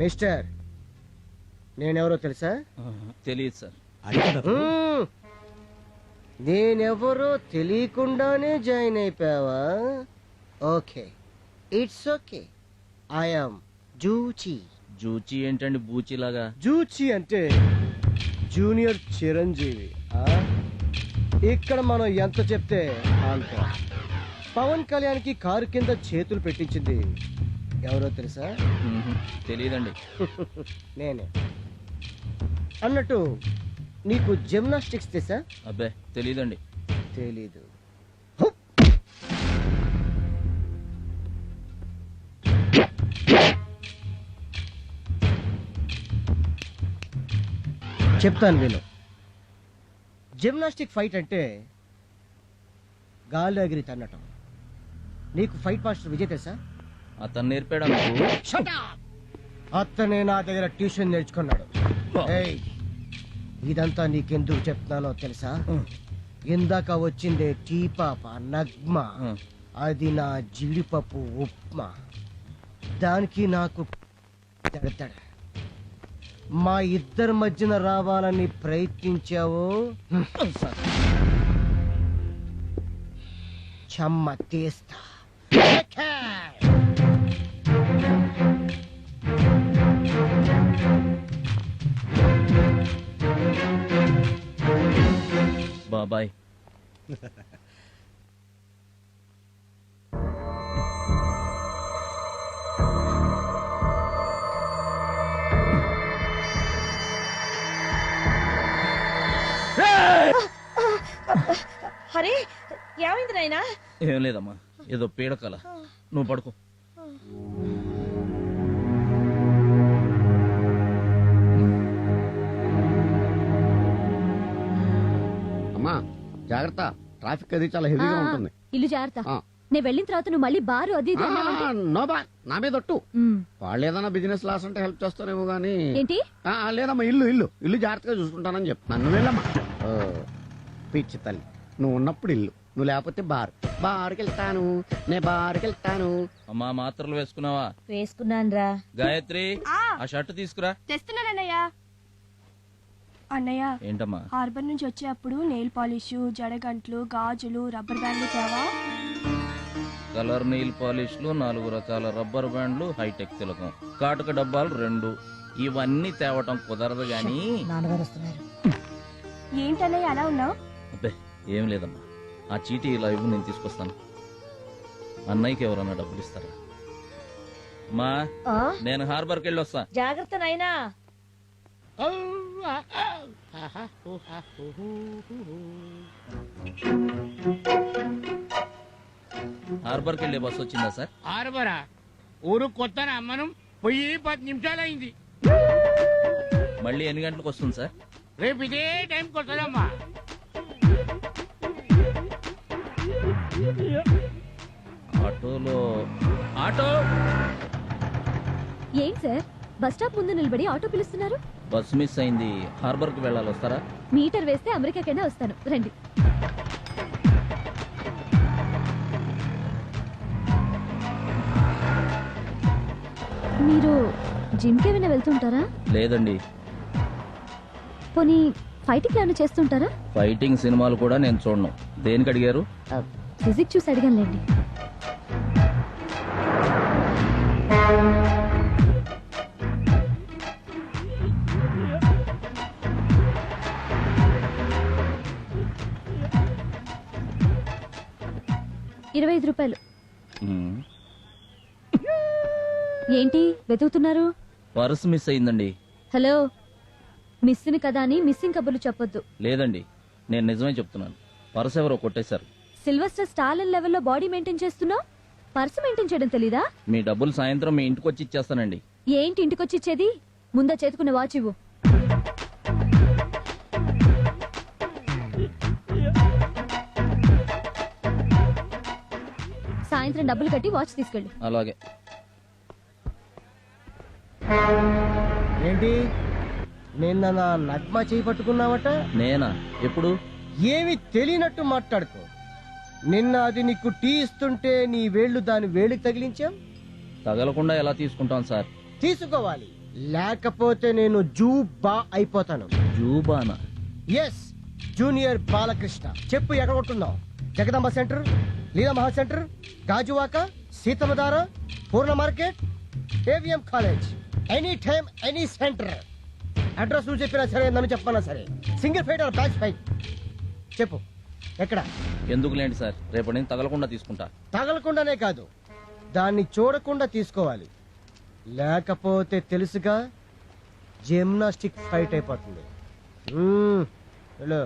Mister, నేనెవరో తెలుసా? తెలియదు సార్. నేనెవరో తెలియకుండానే జాయిన్ అయిపోయావా? Okay, it's okay. I'm Juchi. Juchi ఏంటండి బూచిలాగా? జూచి అంటే జూనియర్ చిరంజీవి. ఇక్కడ మనం ఎంత చెప్తే అంత. పవన్ కళ్యాణ్కి కారు కింద చేతులు పెట్టించింది ఎవరో తెలుసా? తెలియదండి. నేనే. అన్నట్టు నీకు జిమ్నాస్టిక్స్ తెలుసా? అబ్బే తెలీదండి. తెలీదు. చెప్తాను విను. జిమ్నాస్టిక్ ఫైట్ అంటే గాల్లో ఎగిరి తన్నటం. నీకు ఫైట్ మాస్టర్ విజయ్ తెలుసా? అతను నేర్పాడు. అతనే నా దగ్గర ట్యూషన్ నేర్చుకున్నాడు. ఇదంతా నీకెందుకు చెప్తున్నానో తెలుసా? ఇందాక వచ్చిందే టీ పాప నగ్మ, అది నా జీడిపప్పు ఉప్మా. దానికి నాకు దడదడ. మా ఇద్దరి మధ్యన రావాలని ప్రయత్నించావు, చెమ్మ తీస్తా. బాబాయ్. అరే ఏమైంది నాయనా? ఏం లేదమ్మా, ఏదో పీడకల. నువ్వు పడుకో. అమ్మా జాగ్రత్త, ట్రాఫిక్ అది చాలా హెవీగా ఉంటుంది. ఇల్లు జాగ్రత్త. నేను వెళ్ళిన తర్వాత నువ్వు మళ్ళీ బారు అది నో బార్, నా మీద ఒట్టు. వాళ్ళు ఏదైనా బిజినెస్ లాస్ అంటే హెల్ప్ చేస్తారేమో గానీ. ఏంటి? లేదమ్మా, ఇల్లు ఇల్లు ఇల్లు జాగ్రత్తగా చూసుకుంటానని చెప్పు. నన్ను వెళ్ళమ్మా. పిచ్చి తల్లి, నువ్వు ఉన్నప్పుడు ఇల్లు, నువ్వు లేకపోతే బార్. బార్కి వెళ్తాను, నే బార్కి వెళ్తాను. అమ్మా మాత్రలు వేసుకున్నావా? వేసుకున్నాను రా. గాయత్రి, ఆ షర్ట్ తీసుకురా. తెస్తున్నానన్నయ్య. అన్నయ్య, ఏంటమ్మా? హార్బర్ నుంచి వచ్చేటప్పుడు నెయిల్ పాలిష్, జడగంట్లు, గాజులు, రబ్బర్ బ్యాండ్లు తేవా? కలర్ నెయిల్ పాలిష్లు, 4 రకాల రబ్బర్ బ్యాండ్లు, హైటెక్ తిలకం, కాటుక డబ్బాలు 2. ఇవన్నీ తేవటం కుదరదు గాని. నాన్నగారు వస్తున్నారు. ఏంటన్నయ్య అలా ఉన్నావు? అబ్బే ఏం లేదమ్మా, ఆ చీటీ ఇలా ఇవ్వు, నేను తీసుకొస్తాను. అన్నయ్యకి ఎవరన్నా డబ్బులు ఇస్తారా? అమ్మా నేను హార్బర్కి వెళ్ళి వస్తా. జాగ్రత్త నాయనా. హార్బర్కి వెళ్ళే బస్సు వచ్చిందా సార్? హార్బరా? ఊరు కొత్తనా? మనం పోయి 10 నిమిషాలైంది. మళ్ళీ ఎన్ని గంటలకు వస్తుంది సార్? రేపు ఇదే టైంకి వస్తుందమ్మా. ఆటోలో ఆటో. ఏం సార్, బస్ స్టాప్ ముందు నిలబడి ఆటో పిలుస్తున్నారు? బస్సు మిస్ అయింది, హార్బర్ కి వెళ్ళాలి, వస్తారా? మీటర్ వేస్తే అమెరికాకైనా వస్తాను, రండి. మీరు జిమ్ కి ఏమైనా వెళ్తుంటారా? లేదండి. పోనీ ఫైటింగ్ ఏమైనా చేస్తుంటారా? ఫైటింగ్ సినిమాలు కూడా నేను చూడను. దేనికి అడిగారు? ఫిజిక్ చూసి అడిగానులేండి. ₹25. ఏంటి వెతుకుతున్నారు? పర్స్ మిస్ అయిందండి. హలో, మిస్సింగ్ కదా అని మిస్సింగ్ కబుర్లు చెప్పొద్దు. లేదండి, నేను నిజమే చెప్తున్నాను. పర్స్ ఎవరో కొట్టేశారు. సిల్వస్టర్ స్టాలిన్ లెవెల్లో బాడీ మెయింటైన్ చేస్తున్నావు, పర్స్ మెయింటైన్ చేయడం తెలీదా? మీ డబ్బులు సాయంత్రం మీ ఇంటికి వచ్చి ఇచ్చేస్తానండి. ఏంటి ఇంటికొచ్చి ఇచ్చేది? ముందా చేతుకున్న వాచ్ ఇవ్వు. సాయంత్రం డబ్బులు కట్టి వాచ్ తీసుకెళ్ళు. అలాగే. ఏంటి నిన్న నా నగ్మ చేయి పట్టుకున్నావట? నేనా? ఎప్పుడు? ఏమి తెలియనట్టు మాట్లాడుకో. నిన్న అది నీకు టీ ఇస్తుంటే నీ వేళ్లు దాని వేడికి తగిలించాం. తగలకుండా ఎలా తీసుకుంటాం సార్? తీసుకోవాలి. లేకపోతే నేను జూబా అయిపోతాను. జూబానా? Yes, junior Balakrishna. చెప్పు ఎక్కడ కొట్టున్నావు? Jagadamba centre, Leela Maha centre, Gajuwaka, Seethammadhara, Poorna market, AVM college. Any time any centre. Address నువ్వు చెప్పినా సరే, నన్ను చెప్పన్నా సరే. Single fight or batch fight? చెప్పు ఎక్కడ? ఎందుకు లేండి సార్, రేపటి నుంచి తగలకుండా తీసుకుంటా. తగలకుండానే కాదు, దాన్ని చూడకుండా తీసుకోవాలి. లేకపోతే తెలుసుగా, జిమ్నాస్టిక్ ఫైట్ అయిపోతుంది. వెళ్ళు.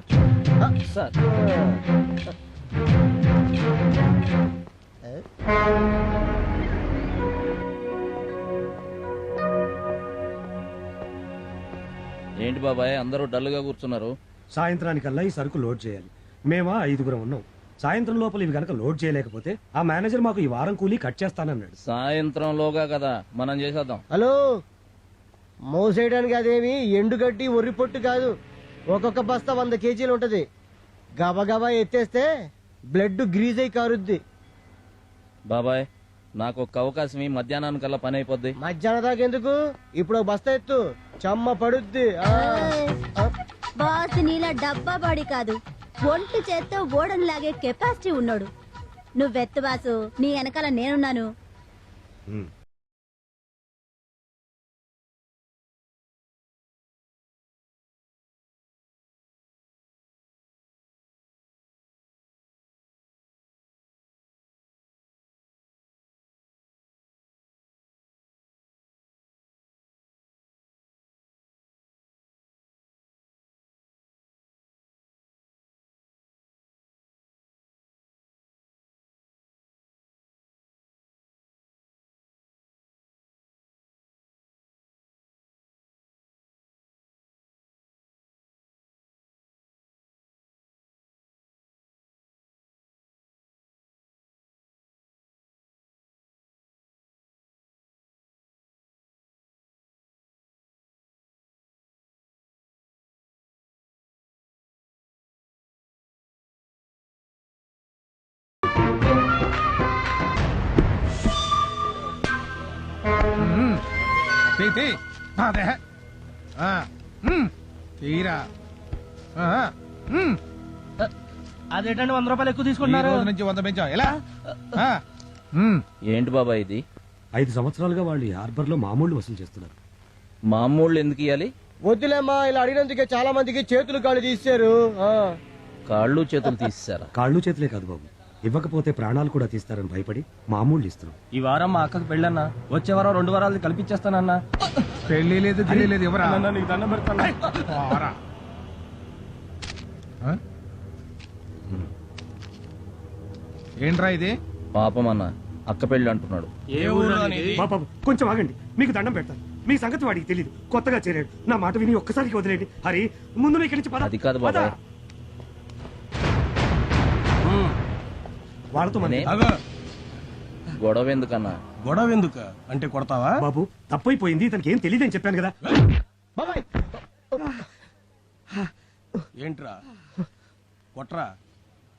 సార్ ఏంటి బాబాయ్ అందరూ డల్గా కూర్చున్నారు? సాయంత్రానికల్లా ఈ సరుకు లోడ్ చేయాలి. మేమా 5గురం ఉన్నాం. సాయంత్రం లోపల ఇవి గనక లోడ్ చేయలేకపోతే ఆ మేనేజర్ మాకు ఈ వారం కూలీ కట్ చేస్తానన్నాడు. సాయంత్రంలోగా కదా, మనం చేసేద్దాం. హలో, మోసేయడానికి అదేమి ఎండుగడ్డి ఒర్రి పొట్టు కాదు. ఒక్కొక్క బస్తా 100 కేజీలు ఉంటది. గబగబా ఎత్తేస్తే బ్లడ్ గ్రీజ్ అయి కారుద్ది. బాబాయ్ నాకు ఒక అవకాశం ఈ మధ్యాహ్నానికల్లా పని అయిపోద్ది. మధ్యాహ్నం దాకా ఎందుకు? ఇప్పుడు ఒక బస్తా ఎత్తు, చెమ్మ పడుద్ది. బాస్ నీలా డబ్బా బాడీ కాదు, ఒంటి చేత్తో ఓడను లాగే కెపాసిటీ ఉన్నాడు. నువ్వెత్తు బాసు, నీ వెనకాల నేనున్నాను. తీరా అదేంటండి 100 రూపాయలు ఎక్కువ తీసుకుంటున్నారు. నుంచి 100 పెంచాం ఎలా? ఏంటి బాబాయ్ ఇది? 5 సంవత్సరాలుగా వాళ్ళు హార్బర్ లో మామూలు వసూలు చేస్తున్నారు. మామూళ్ళు ఎందుకు ఇయ్యాలి? వద్దులేమ్మా, ఇలా అడిగినందుకే చాలా మందికి చేతులు కాళ్ళు తీశారు. కాళ్ళు చేతులు తీసేశారా? కాళ్ళు చేతులే కాదు బాబు, ఇవ్వకపోతే ప్రాణాలు కూడా తీస్తారని భయపడి మామూలు ఇస్తున్నాం. ఈ వారం మా అక్కకు పెళ్ళన్నా, వచ్చే వారం 2 వారాలు కల్పించేస్తానన్నా. పెళ్లి లేదు గిల్లి లేదు, ఎవరా? నీకు దండం పెడతాను. ఏంట్రా ఇది? పాపం అన్న, అక్క పెళ్ళి అంటున్నాడు. ఏ ఊరు? బాబు కొంచెం ఆగండి, మీకు దండం పెడతాను. మీ సంగతి వాడికి తెలియదు, కొత్తగా చేరాడు. నా మాట విని ఒక్కసారికి వదిలేండి. హరి, ముందు ఇక్కడి నుంచి పద. అది కాదు బాబాయ్. వాళ్ళతో గొడవ ఎందుకన్నా? గొడవ ఎందుకు అంటే కొడతావా? బాబు తప్పైపోయింది, తనకి ఏం తెలియదని చెప్పాను కదా. బాబాయ్, ఏంట్రా కొట్రా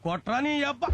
కొట్రా నీ అబ్బా.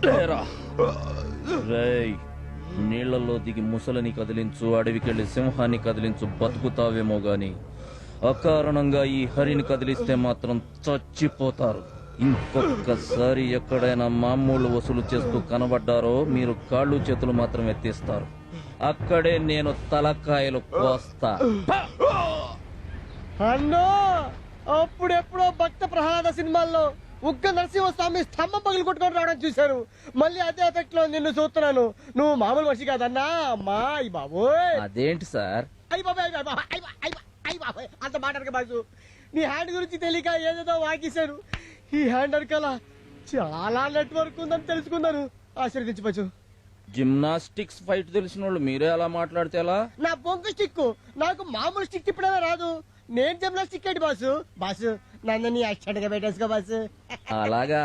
లేరా. రేయ్, నీళ్లలో దిగి ముసలిని కదిలించు, అడవికెళ్ళి సింహాన్ని కదిలించు, బతుకుతావేమో గాని అకారణంగా ఈ హరిని కదిలిస్తే మాత్రం చచ్చిపోతారు. ఇంకొకసారి ఎక్కడైనా మామూలు వసూలు చేస్తూ కనబడ్డారో మీరు కాళ్ళు చేతులు మాత్రం ఎత్తిస్తారు. అక్కడే నేను తలకాయలు కోస్తా. అన్నో, అప్పుడెప్పుడో భక్త ప్రహ్లాద సినిమాల్లో ఉగ్గ నరసింహస్వామి స్తంభం పగులు కొట్టుకొని రావడం చూశాను. మళ్ళీ అదే ఎఫెక్ట్ లో నిన్ను చూస్తున్నాను. నువ్వు మామూలు మనిషి కాదన్నా. అమ్మా అయ్యి బాబోయ్. అదేంటి సార్? అయ్యి బాబాయ్, అయ్యి బాబాయ్, అంత మాట్లాడక బాసు. నీ హ్యాండ్ గురించి తెలియక ఏదేదో వాగేశాను. ఈ హ్యాండ్ వెనకాల చాలా నెట్వర్క్ ఉందని తెలుసుకున్నాను. ఆశీర్వదించవచ్చు. జిమ్నాస్టిక్స్ ఫైట్ తెలిసిన వాళ్ళు మీరే అలా మాట్లాడితే ఎలా? నా బొంగు స్టిక్, నాకు మామూలు స్టిక్ తిప్పడమే రాదు. నేను జిమ్నాస్టిక్ ఏంటి బాసు? బాసు నన్ను నీ అచ్చడిగా పెట్టేసుకో బాసు. అలాగా?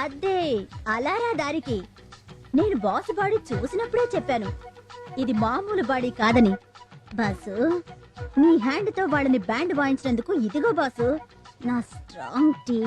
అదే అలారా దారికి. నేను బాస్ బాడీ చూసినప్పుడే చెప్పాను ఇది మామూలు బాడీ కాదని. బాసు, నీ హ్యాండ్ తో వాళ్ళని బ్యాండ్ వాయించినందుకు ఇదిగో బాసు నా స్ట్రాంగ్ టీ.